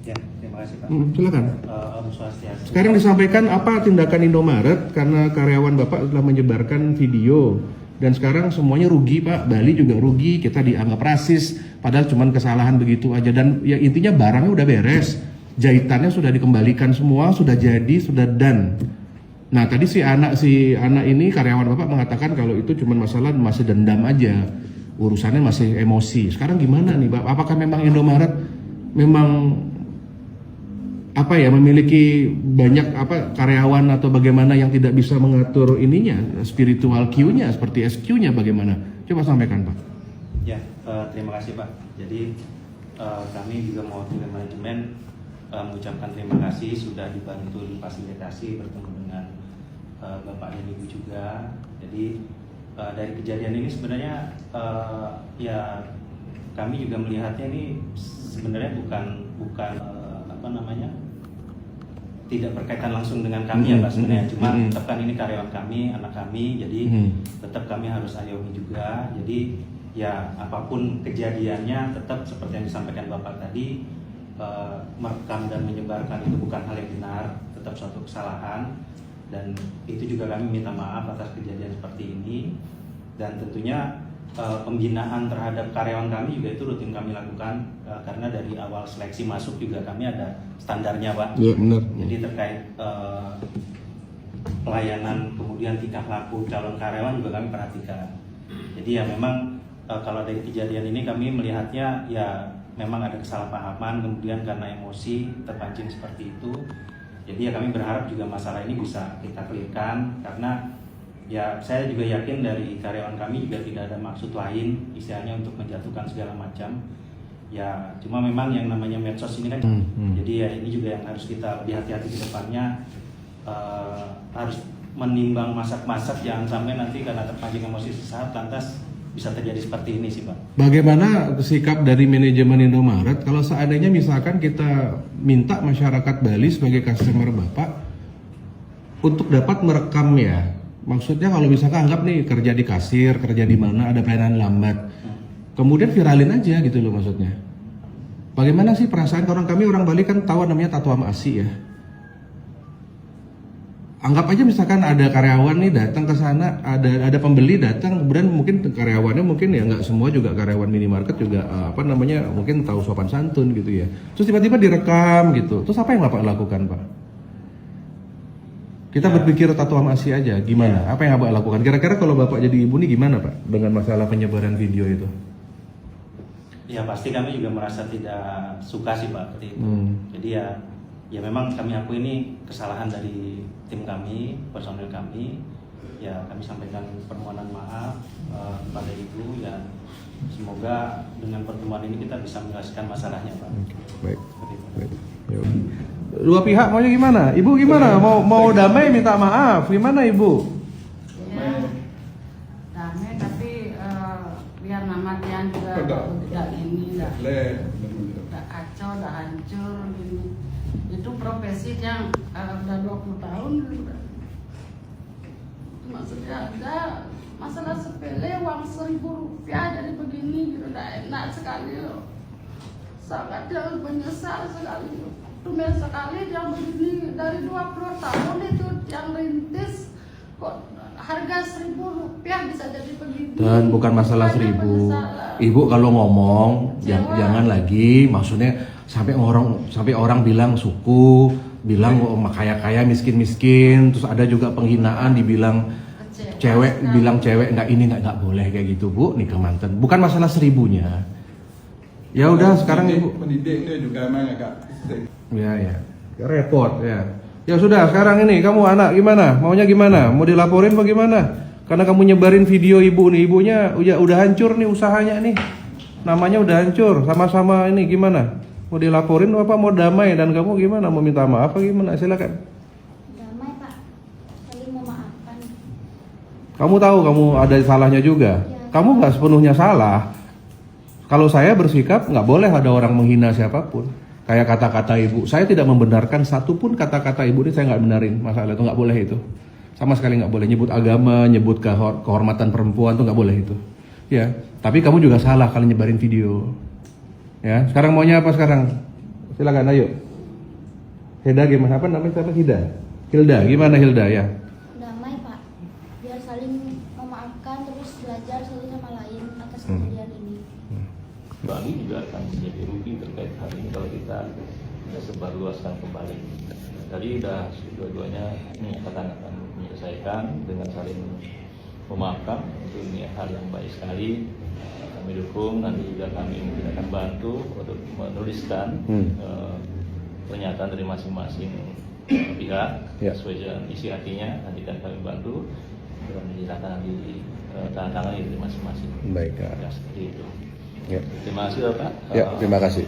Ya, terima kasih Pak. Silakan. Om Swastiastu. Sekarang disampaikan apa tindakan Indomaret karena karyawan Bapak telah menyebarkan video dan sekarang semuanya rugi Pak, Bali juga rugi, kita dianggap rasis padahal cuma kesalahan begitu aja dan ya intinya barangnya udah beres, jahitannya sudah dikembalikan semua, sudah jadi, sudah done. Nah tadi si anak ini karyawan Bapak mengatakan kalau itu cuma masalah masih dendam aja, urusannya masih emosi. Sekarang gimana nih Pak? Apakah memang Indomaret memang memiliki banyak karyawan atau bagaimana yang tidak bisa mengatur ininya, spiritual Q-nya seperti SQ-nya bagaimana? Coba sampaikan Pak. Ya, terima kasih Pak. Jadi kami juga mewakili manajemen mengucapkan terima kasih sudah dibantu difasilitasi bertemu dengan Bapak dan Ibu juga. Jadi dari kejadian ini sebenarnya ya kami juga melihatnya ini sebenarnya bukan tidak berkaitan langsung dengan kami ya Pak sebenarnya, cuma tetap kan ini karyawan kami, anak kami, jadi tetap kami harus ayomi juga. Jadi ya apapun kejadiannya tetap seperti yang disampaikan Bapak tadi, merekam dan menyebarkan itu bukan hal yang benar, tetap suatu kesalahan, dan itu juga kami minta maaf atas kejadian seperti ini. Dan tentunya pembinaan terhadap karyawan kami juga itu rutin kami lakukan, karena dari awal seleksi masuk juga kami ada standarnya Pak. Iya benar. Jadi terkait pelayanan kemudian tingkah laku calon karyawan juga kami perhatikan. Jadi ya memang kalau dari kejadian ini kami melihatnya ya memang ada kesalahpahaman kemudian karena emosi terpancing seperti itu. Jadi ya kami berharap juga masalah ini bisa kita clearkan, karena ya saya juga yakin dari karyawan kami juga tidak ada maksud lain istilahnya untuk menjatuhkan segala macam. Ya cuma memang yang namanya medsos ini kan jadi ya ini juga yang harus kita lebih hati-hati ke depannya, harus menimbang masak-masak, jangan sampai nanti karena terpancing emosi sesaat lantas bisa terjadi seperti ini sih Pak. Bagaimana sikap dari manajemen Indomaret kalau seandainya misalkan kita minta masyarakat Bali sebagai customer Bapak untuk dapat merekam ya? Maksudnya kalau misalkan anggap nih kerja di kasir, kerja di mana ada pelayanan lambat, kemudian viralin aja gitu loh maksudnya. Bagaimana sih perasaan orang Bali kan tahu namanya tato sama asi ya. Anggap aja misalkan ada karyawan nih datang ke sana, ada pembeli datang, kemudian mungkin karyawannya mungkin ya nggak semua juga karyawan minimarket juga mungkin tahu sopan santun gitu ya. Terus tiba-tiba direkam gitu. Terus apa yang Bapak lakukan Pak? Kita berpikir tato sama asi aja, gimana? Apa yang Bapak lakukan? Kira-kira kalau Bapak jadi ibu nih gimana Pak dengan masalah penyebaran video itu? Ya pasti kami juga merasa tidak suka sih Pak seperti itu. Jadi ya memang kami akui ini kesalahan dari tim kami, personil kami. Ya kami sampaikan permohonan maaf kepada Ibu ya. Semoga dengan pertemuan ini kita bisa menyelesaikan masalahnya Pak. Baik. Dua pihak maunya gimana? Ibu gimana? Mau damai minta maaf? Gimana Ibu? Ya, damai tapi biar nama dia juga tidak ini, tidak kacau, tidak hancur gini. Itu profesi yang udah 20 tahun gitu. Maksudnya ada masalah sepele uang 1.000 rupiah jadi begini gitu, tidak enak sekali loh. Sangat yang menyesal sekali loh. Tumben sekali yang begini dari 20 tahun itu yang rintis kok harga 1.000 rupiah bisa jadi begini. Dan bukan masalah 1.000. Ibu kalau ngomong jangan lagi maksudnya sampai orang bilang suku, bilang kaya miskin, terus ada juga penghinaan dibilang cewek nggak ini nggak boleh kayak gitu Bu, nikah mantan. Bukan masalah 1.000-nya. Ya udah sekarang Ibu pendidiknya juga emang agak ya repot ya. Ya sudah sekarang ini kamu anak gimana? Maunya gimana? Mau dilaporin apa gimana? Karena kamu nyebarin video ibu nih, ibunya udah hancur nih usahanya nih. Namanya udah hancur, sama-sama ini gimana? Mau dilaporin apa mau damai dan kamu gimana? Mau minta maaf apa gimana? Silakan. Damai Pak, saling memaafkan. Kamu tahu kamu ada salahnya juga. Kamu nggak sepenuhnya salah. Kalau saya bersikap nggak boleh ada orang menghina siapapun. Kayak kata-kata ibu, saya tidak membenarkan satupun kata-kata ibu ini saya nggak benarin. Masalah itu nggak boleh itu. Sama sekali nggak boleh nyebut agama, nyebut kehormatan perempuan tuh nggak boleh itu. Ya, tapi kamu juga salah kalau nyebarin video. Ya, sekarang maunya apa sekarang? Silakan, ayo. Hilda gimana? Apa namanya? Apa Hilda, gimana Hilda ya? Damai Pak, biar saling memaafkan terus belajar satu sama lain atas kejadian ini. Bali juga akan menjadi rugi terkait hal ini kalau kita tidak sebarluaskan kembali. Tadi sudah dua-duanya menyatakan akan menyelesaikan dengan saling memaafkan. Itu ini hal yang baik sekali. Kami dukung, nanti juga kami mungkin akan bantu untuk menuliskan pernyataan dari masing-masing pihak sesuai dengan isi hatinya. Nanti kan kami bantu dan diserahkan di tanda tangan dari masing-masing. Baik. Ya, seperti itu. Ya. Terima kasih Bapak. Ya, terima kasih.